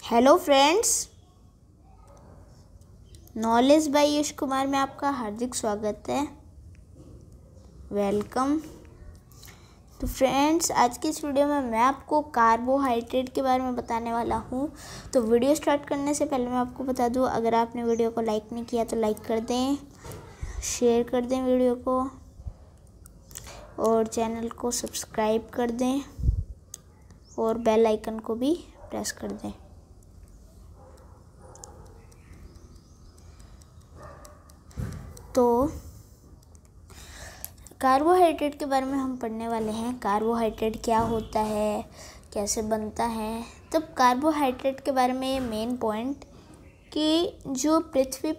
Hello friends, knowledge by Yash Kumar में आपका हार्दिक स्वागत है। वेलकम। तो फ्रेंड्स, आज की इस वीडियो में मैं आपको कार्बोहाइड्रेट के बारे में बताने वाला हूँ। तो वीडियो स्टार्ट करने से पहले मैं आपको बता दूँ, अगर आपने वीडियो को लाइक नहीं किया तो लाइक कर दें, शेयर कर दें वीडियो को, और चैनल को सब्सक्राइब कर दें और बेल आइकन को भी प्रेस कर दें। तो कार्बोहाइड्रेट के बारे में हम पढ़ने वाले हैं। कार्बोहाइड्रेट क्या होता है, कैसे बनता है। तब कार्बोहाइड्रेट के बारे में मेन पॉइंट कि जो पृथ्वी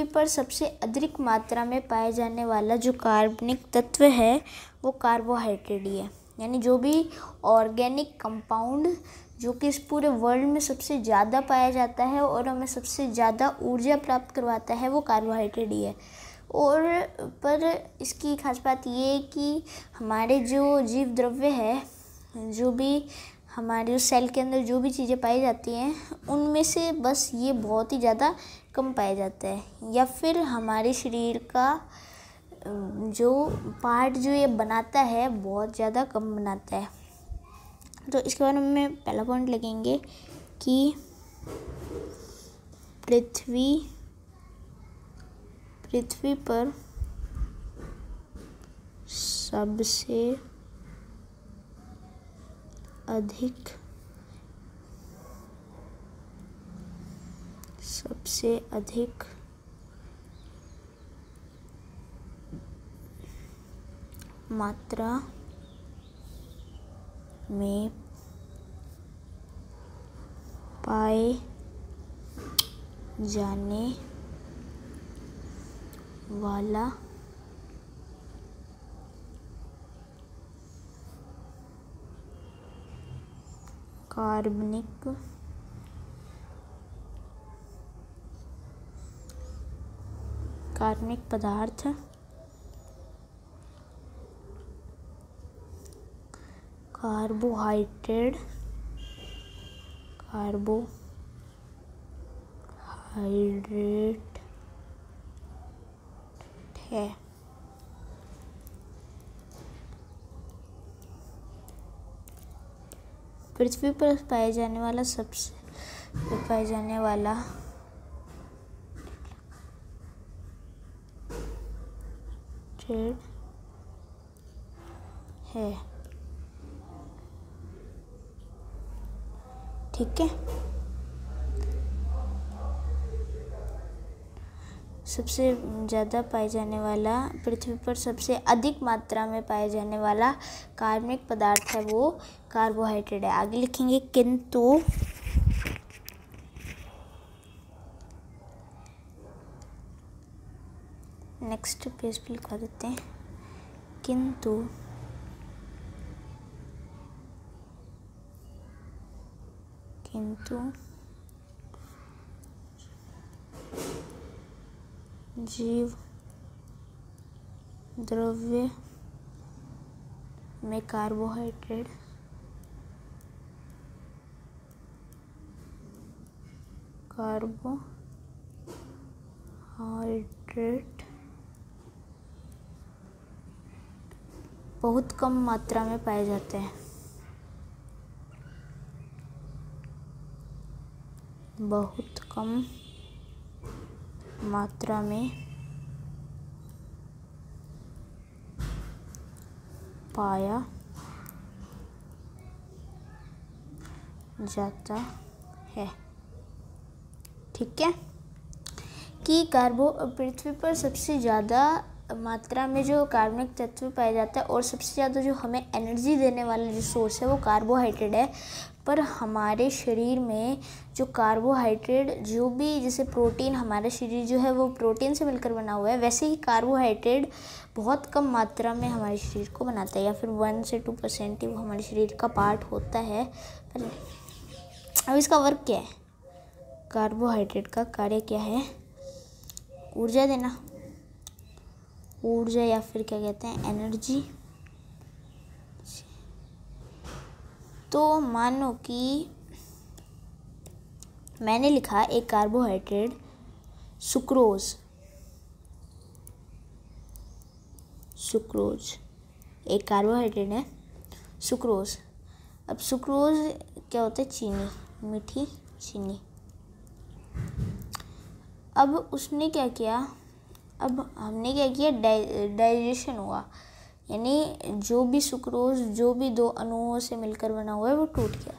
पर सबसे अधिक मात्रा में पाए जाने वाला जो कार्बनिक तत्व है वो कार्बोहाइड्रेट ही है। यानी जो भी ऑर्गेनिक कंपाउंड जो कि इस पूरे वर्ल्ड में सबसे ज़्यादा पाया जाता है और हमें सबसे ज़्यादा ऊर्जा प्राप्त करवाता है वो कार्बोहाइड्रेट ही है। और पर इसकी खास बात ये है कि हमारे जो जीव द्रव्य है, जो भी हमारे सेल के अंदर जो भी चीज़ें पाई जाती हैं, उनमें से बस ये बहुत ही ज़्यादा कम पाया जाता है, या फिर हमारे शरीर का जो पार्ट जो ये बनाता है बहुत ज़्यादा कम बनाता है। तो इसके बारे में पहला पॉइंट लगेंगे कि पृथ्वी पर सबसे अधिक मात्रा में पाए जाने वाला कार्बनिक पदार्थ कार्बोहाइड्रेट है। पृथ्वी पर पाया जाने वाला ट्रेड है। ठीक है, सबसे ज़्यादा पाए जाने वाला, पृथ्वी पर सबसे अधिक मात्रा में पाए जाने वाला कार्बनिक पदार्थ है वो कार्बोहाइड्रेट है। आगे लिखेंगे किंतु नेक्स्ट पेज पे लिखवा देते हैं, किंतु जीव द्रव्य में कार्बोहाइड्रेट बहुत कम मात्रा में पाए जाते हैं। बहुत कम मात्रा में पाया जाता है। ठीक है, कि पृथ्वी पर सबसे ज़्यादा मात्रा में जो कार्बनिक तत्व पाया जाता है और सबसे ज़्यादा जो हमें एनर्जी देने वाला जो सोर्स है वो कार्बोहाइड्रेट है। पर हमारे शरीर में जो कार्बोहाइड्रेट, जो भी जैसे प्रोटीन, हमारा शरीर जो है वो प्रोटीन से मिलकर बना हुआ है, वैसे ही कार्बोहाइड्रेट बहुत कम मात्रा में हमारे शरीर को बनाता है, या फिर 1 से 2% ही वो हमारे शरीर का पार्ट होता है। पर अब इसका वर्क क्या है? कार्बोहाइड्रेट का कार्य क्या है? ऊर्जा देना, ऊर्जा या फिर क्या कहते हैं, एनर्जी तो मानो कि मैंने लिखा एक कार्बोहाइड्रेट सुक्रोज एक कार्बोहाइड्रेट है सुक्रोज। अब सुक्रोज क्या होता है? चीनी, मीठी चीनी। अब उसने क्या किया, अब हमने क्या किया, डाइजेशन हुआ, यानी जो भी सुक्रोज जो भी दो अणुओं से मिलकर बना हुआ है वो टूट गया।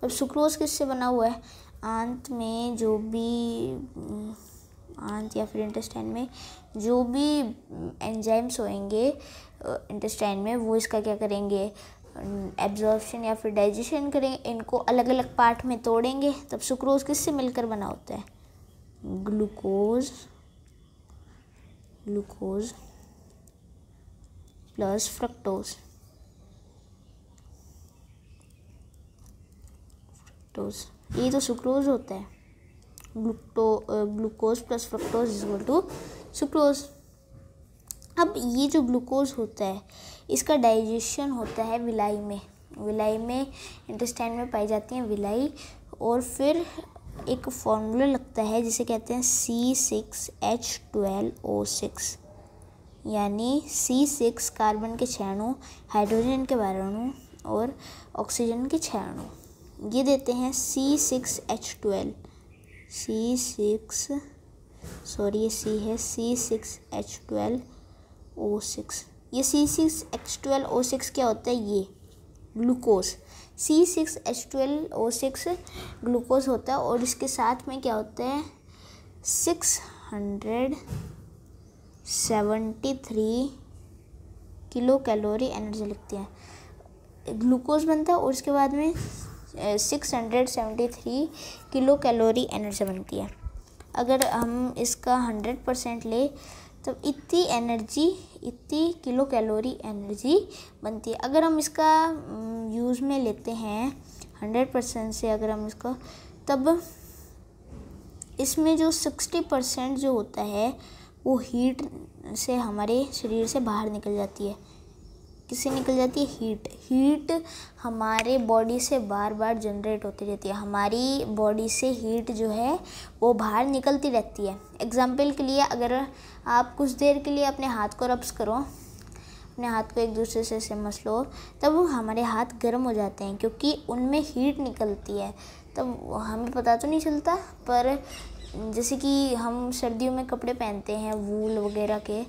अब सुक्रोज किससे बना हुआ है? आंत में जो भी आंत या फिर इंटेस्टाइन में जो भी एंजाइम्स होंगे इंटेस्टाइन में, वो इसका क्या करेंगे? एब्जॉर्प्शन या फिर डाइजेशन करेंगे, इनको अलग अलग पार्ट में तोड़ेंगे। तब सुक्रोज किससे मिलकर बना होता है? Glucose plus fructose. ये तो सुक्रोज होता है। Glucose plus fructose is equal to sucrose. अब ये जो ग्लूकोज होता है इसका डाइजेशन होता है विलाई में इंटेस्टाइन में पाई जाती हैं विलाई, और फिर एक फॉर्मूला लगता है जिसे कहते हैं C6H12O6, यानी C6 कार्बन के 6 अणु, हाइड्रोजन के 12 अणु और ऑक्सीजन के 6 अणु, ये देते हैं C6H12। ये C है C6H12O6। ये C6H12O6 क्या होता है? ये ग्लूकोज। C6H12O6 ग्लूकोज होता है, और इसके साथ में क्या होता है? 673 किलो कैलोरी एनर्जी लगती है। ग्लूकोज बनता है और इसके बाद में 673 किलो कैलोरी एनर्जी बनती है। अगर हम इसका 100% ले तब इतनी किलो कैलोरी एनर्जी बनती है। अगर हम इसका यूज़ में लेते हैं 100% से, अगर हम इसका, तब इसमें जो 60% जो होता है वो हीट से हमारे शरीर से बाहर निकल जाती है। किससे निकल जाती है? हीट हमारे बॉडी से बार बार जनरेट होती रहती है। हमारी बॉडी से हीट जो है वो बाहर निकलती रहती है। एग्जाम्पल के लिए, अगर आप कुछ देर के लिए अपने हाथ को रब्स करो, अपने हाथ को एक दूसरे से मसलो, तब हमारे हाथ गर्म हो जाते हैं क्योंकि उनमें हीट निकलती है। तब हमें पता तो नहीं चलता, पर जैसे कि हम सर्दियों में कपड़े पहनते हैं वूल वगैरह के,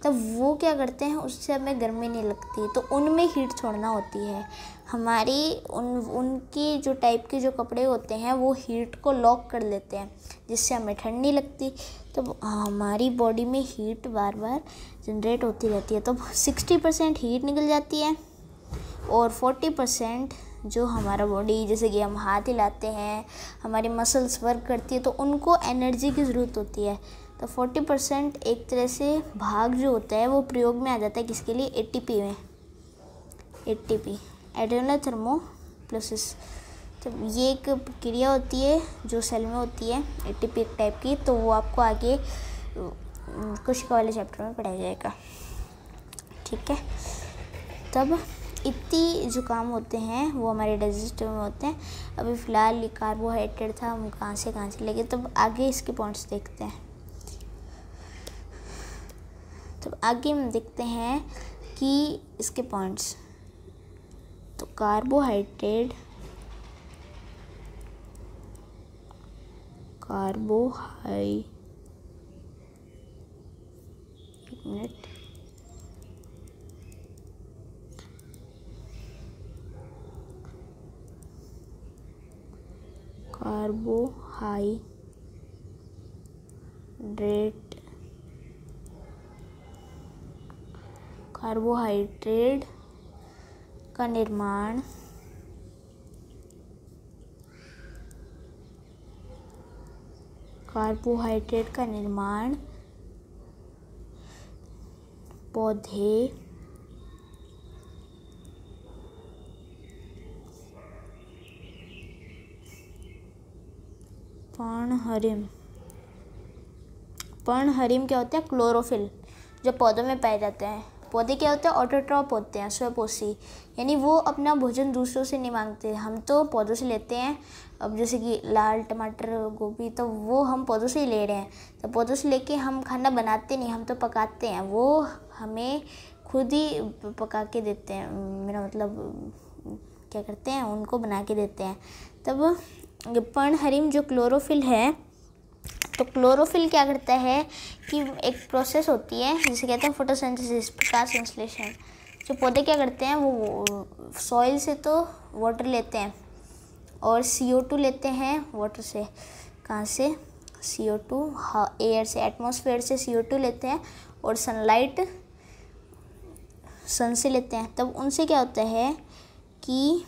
तब वो क्या करते हैं, उससे हमें गर्मी नहीं लगती, तो उनमें हीट छोड़ना होती है। हमारी उनकी जो टाइप के जो कपड़े होते हैं वो हीट को लॉक कर लेते हैं, जिससे हमें ठंड नहीं लगती। तो हमारी बॉडी में हीट बार बार जनरेट होती रहती है। तो 60% हीट निकल जाती है और 40% जो हमारा बॉडी, जैसे कि हम हाथ हिलाते हैं, हमारी मसल्स वर्क करती है, तो उनको एनर्जी की ज़रूरत होती है। तो 40% एक तरह से भाग जो होता है वो प्रयोग में आ जाता है। किसके लिए? ATP में। ATP एडिनोला थर्मोप्लासिस। तो ये एक प्रक्रिया होती है जो सेल में होती है, ATP एक टाइप की। तो वो आपको आगे कोशिका वाले चैप्टर में पढ़ाया जाएगा, ठीक है। तब इतनी जो काम होते हैं वो हमारे डाइजेस्टिव में होते हैं। अभी फ़िलहाल ये कार्बोहाइड्रेट था, हम कहाँ से लेंगे, तब आगे इसके पॉइंट्स देखते हैं। तब आगे हम देखते हैं कि इसके पॉइंट्स, तो कार्बोहाइड्रेट कार्बोहाइड्रेट का निर्माण पौधे पर्णहरिम क्या होता है? क्लोरोफिल, जो पौधों में पाए जाते हैं। पौधे क्या होते हैं, ऑटोट्रॉप होते हैं, स्वपोषी, यानी वो अपना भोजन दूसरों से नहीं मांगते। हम तो पौधों से लेते हैं, अब जैसे कि लाल टमाटर, गोभी, तो वो हम पौधों से ही ले रहे हैं। तो पौधों से लेके हम खाना बनाते नहीं, हम तो पकाते हैं, वो हमें खुद ही पका के देते हैं, मेरा मतलब क्या करते हैं, उनको बना के देते हैं। तब पर्णहरिम जो क्लोरोफिल है, तो क्लोरोफिल क्या करता है कि एक प्रोसेस होती है जिसे कहते हैं फोटोसिंथेसिस, प्रकाश संश्लेषण। जो पौधे क्या करते हैं, वो सॉइल से तो वाटर लेते हैं और CO2 लेते हैं वाटर से। कहाँ से? CO2 एयर से, एटमॉस्फेयर से CO2 लेते हैं और सनलाइट सन से लेते हैं। तब उनसे क्या होता है कि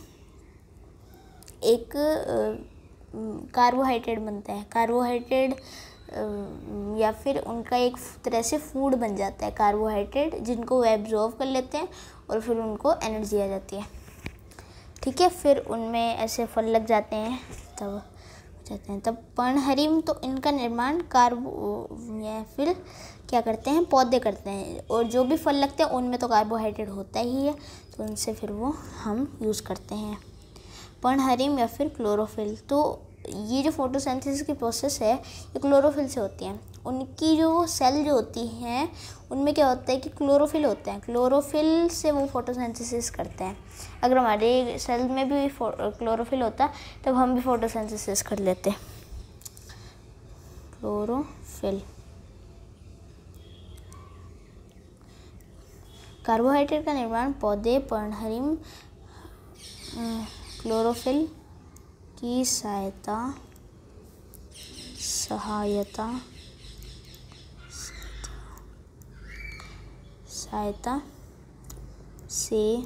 एक कार्बोहाइड्रेट बनता है। कार्बोहाइड्रेट या फिर उनका एक तरह से फूड बन जाता है कार्बोहाइड्रेट, जिनको वो एब्जॉर्व कर लेते हैं और फिर उनको एनर्जी आ जाती है। ठीक है, फिर उनमें ऐसे फल लग जाते हैं, तब हो जाते हैं। तब पर्णहरिम, तो इनका निर्माण या फिर क्या करते हैं, पौधे करते हैं, और जो भी फल लगते हैं उनमें तो कार्बोहाइड्रेट होता ही है, तो उनसे फिर वो हम यूज़ करते हैं। पर्णहरिम या फिर क्लोरोफिल, तो ये जो फोटोसिंथेसिस की प्रोसेस है ये क्लोरोफिल से होती है। उनकी जो सेल जो होती हैं उनमें क्या होता है कि क्लोरोफिल होते हैं, क्लोरोफिल से वो फोटोसिंथेसिस करते हैं। अगर हमारे सेल में भी क्लोरोफिल होता तब हम भी फोटोसिंथेसिस कर लेते। क्लोरोफिल, कार्बोहाइड्रेट का निर्माण पौधे पर्णहरिम क्लोरोफिल की सहायता से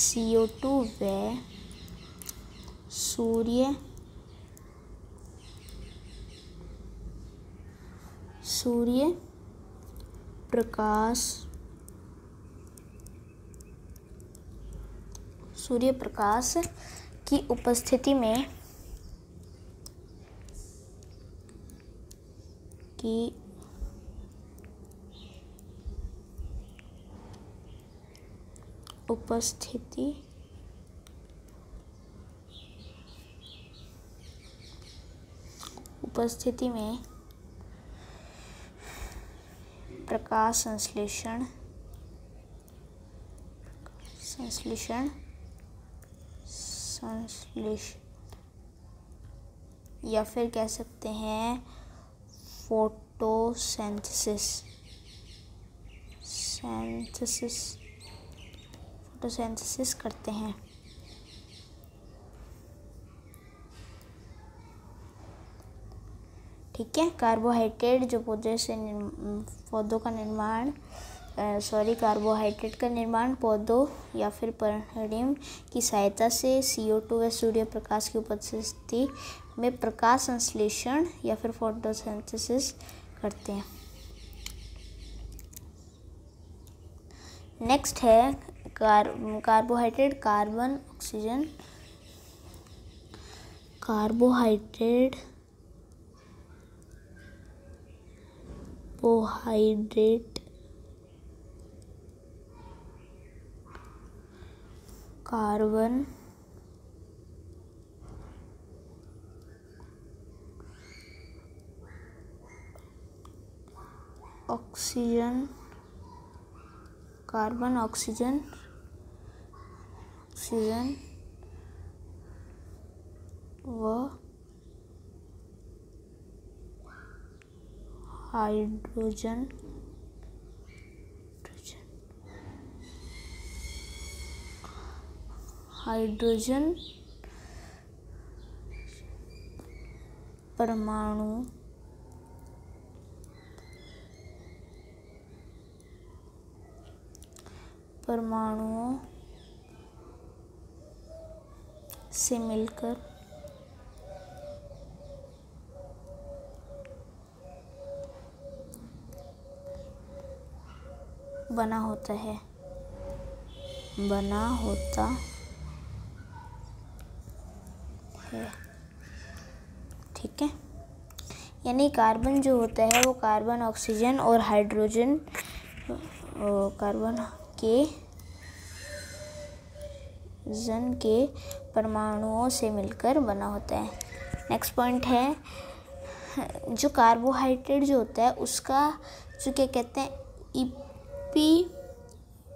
CO2 व सूर्य प्रकाश की उपस्थिति में उपस्थिति में प्रकाश संश्लेषण या फिर कह सकते हैं फोटोसिंथेसिस करते हैं। ठीक है, कार्बोहाइड्रेट जो पौधों का निर्माण कार्बोहाइड्रेट का निर्माण पौधों या फिर पर्णहरिम की सहायता से CO2 व सूर्य प्रकाश की उपस्थिति में प्रकाश संश्लेषण या फिर फोटोसिंथेसिस करते हैं। नेक्स्ट है कार्बोहाइड्रेट, कार्बोहाइड्रेट कार्बन, ऑक्सीजन व हाइड्रोजन परमाणुओं से मिलकर बना होता है। ठीक है। यानी कार्बन जो होता है वो कार्बन, ऑक्सीजन और हाइड्रोजन कार्बन के परमाणुओं से मिलकर बना होता है। नेक्स्ट पॉइंट है जो कार्बोहाइड्रेट जो होता है उसका जो क्या कहते हैं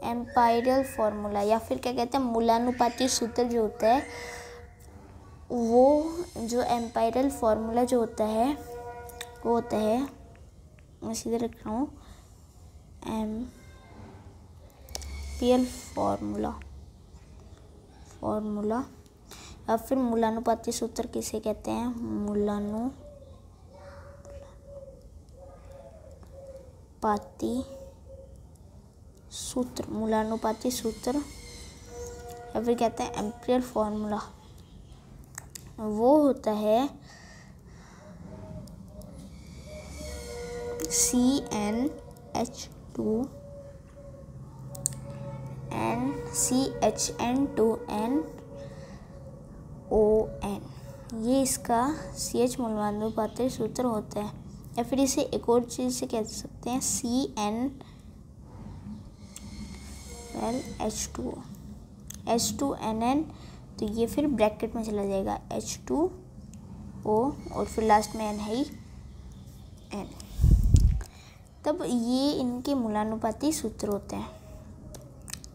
एम्पायरल फॉर्मूला या फिर क्या कहते हैं मूलानुपाती सूत्र जो होता है, वो जो एम्पायरल फॉर्मूला जो होता है वो होता है, मैं सीधे रख रहा हूँ, एम्पियर फॉर्मूला या फिर मूलानुपाती सूत्र किसे कहते हैं, मूलानुपाती सूत्र या फिर कहते हैं एम्पियर फॉर्मूला, वो होता है CnH2n ये इसका CH मूलानुपाती सूत्र होता है। या फिर इसे एक और चीज़ से कह सकते हैं CnH2O H2NN, तो ये फिर ब्रैकेट में चला जाएगा H2O और फिर लास्ट में N है ही N। तब ये इनके मूलानुपाती सूत्र होते हैं।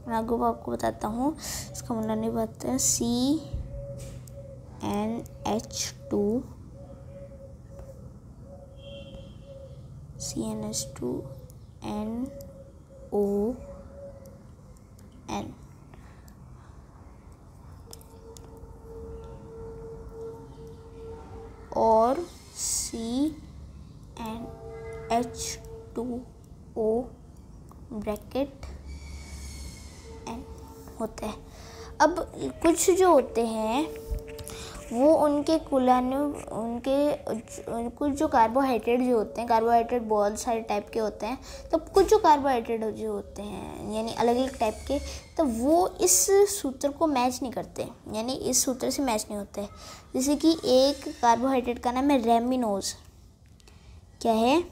मैं आपको बताता हूँ इसका मूलानुपात है CnH2NON और CnH2O ब्रैकेट N होता है। अब कुछ जो होते हैं वो कुछ जो कार्बोहाइड्रेट जो होते हैं, कार्बोहाइड्रेट बहुत सारे टाइप के होते हैं, तो कुछ जो कार्बोहाइड्रेट जो होते हैं यानी अलग अलग टाइप के, तो वो इस सूत्र को मैच नहीं करते, यानी इस सूत्र से मैच नहीं होते। जैसे कि एक कार्बोहाइड्रेट का नाम है रेमिनोज। क्या है?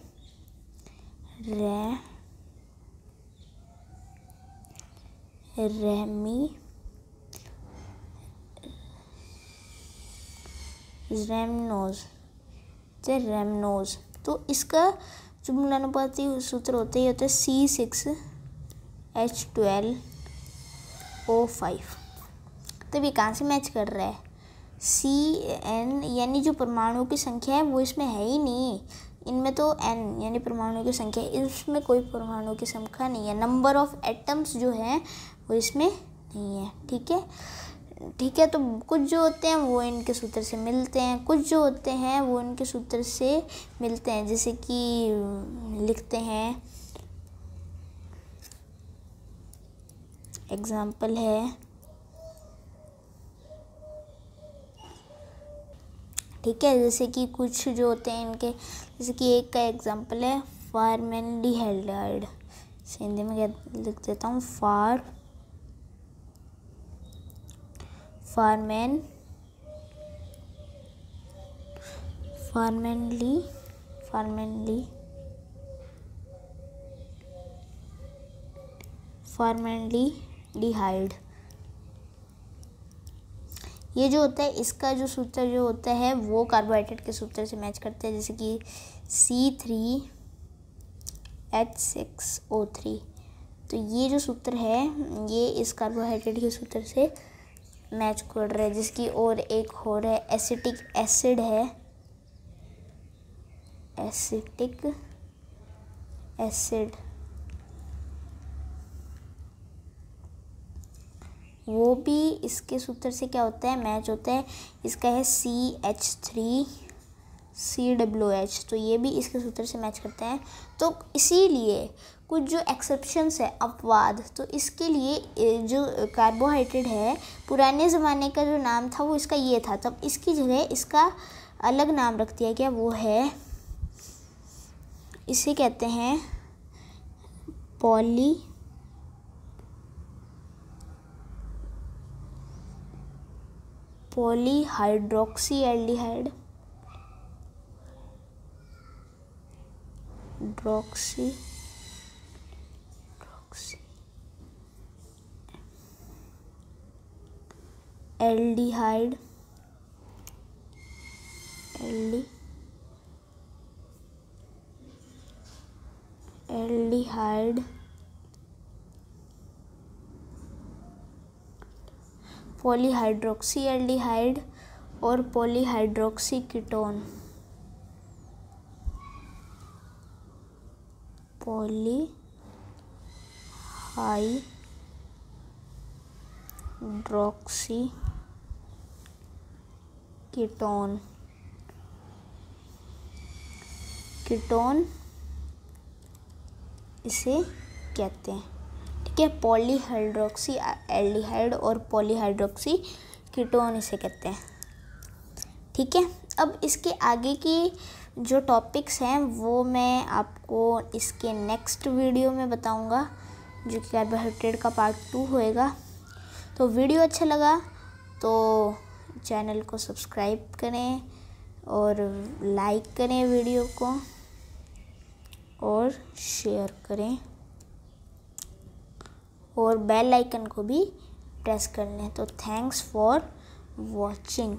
रेमनोज। तो इसका जो मूलानुपाती सूत्र होते हैं होता है C6H12O5। तब ये कहाँ से मैच कर रहा है? CN यानी जो परमाणुओं की संख्या है वो इसमें है ही नहीं, इनमें तो N यानी परमाणुओं की संख्या है, इसमें कोई परमाणुओं की संख्या नहीं है। नंबर ऑफ एटम्स जो है वो इसमें नहीं है। ठीक है। तो कुछ जो होते हैं वो इनके सूत्र से मिलते हैं, कुछ जो होते हैं वो इनके सूत्र से मिलते हैं। जैसे कि लिखते हैं, एग्जाम्पल है, ठीक है, जैसे कि कुछ जो होते हैं इनके, जैसे कि एक का एग्जाम्पल है फॉर्मेल्डिहाइड। हिंदी में क्या लिख देता हूँ, फॉर्मेल्डिहाइड। ये जो होता है इसका जो सूत्र जो होता है वो कार्बोहाइड्रेट के सूत्र से मैच करते हैं। जैसे कि C3H6O3, तो ये जो सूत्र है ये इस कार्बोहाइड्रेट के सूत्र से मैच कर रहा है। जिसकी और एक और है एसिटिक एसिड है, एसिटिक एसिड, वो भी इसके सूत्र से क्या होता है, मैच होता है। इसका है CH3COOH, तो ये भी इसके सूत्र से मैच करते हैं। तो इसीलिए कुछ जो एक्सेप्शंस है, अपवाद, तो इसके लिए जो कार्बोहाइड्रेट है पुराने ज़माने का जो नाम था वो इसका ये था, तब इसकी जगह इसका अलग नाम रख दिया गया, वो है, इसे कहते हैं polyhydroxy aldehyde. Hydroxy aldehyde polyhydroxy aldehyde और पॉलीहाइड्रोक्सी कीटोन। पॉलीहाइड्रोक्सी कीटोन इसे कहते हैं। ठीक है, पॉलीहाइड्रोक्सी एल्डिहाइड और पॉलीहाइड्रोक्सी कीटोन इसे कहते हैं। ठीक है, अब इसके आगे की जो टॉपिक्स हैं वो मैं आपको इसके नेक्स्ट वीडियो में बताऊंगा, जो कि कार्बोहाइड्रेट का पार्ट 2 होएगा। तो वीडियो अच्छा लगा तो चैनल को सब्सक्राइब करें और लाइक करें वीडियो को और शेयर करें और बेल आइकन को भी प्रेस कर लें। तो थैंक्स फॉर वॉचिंग।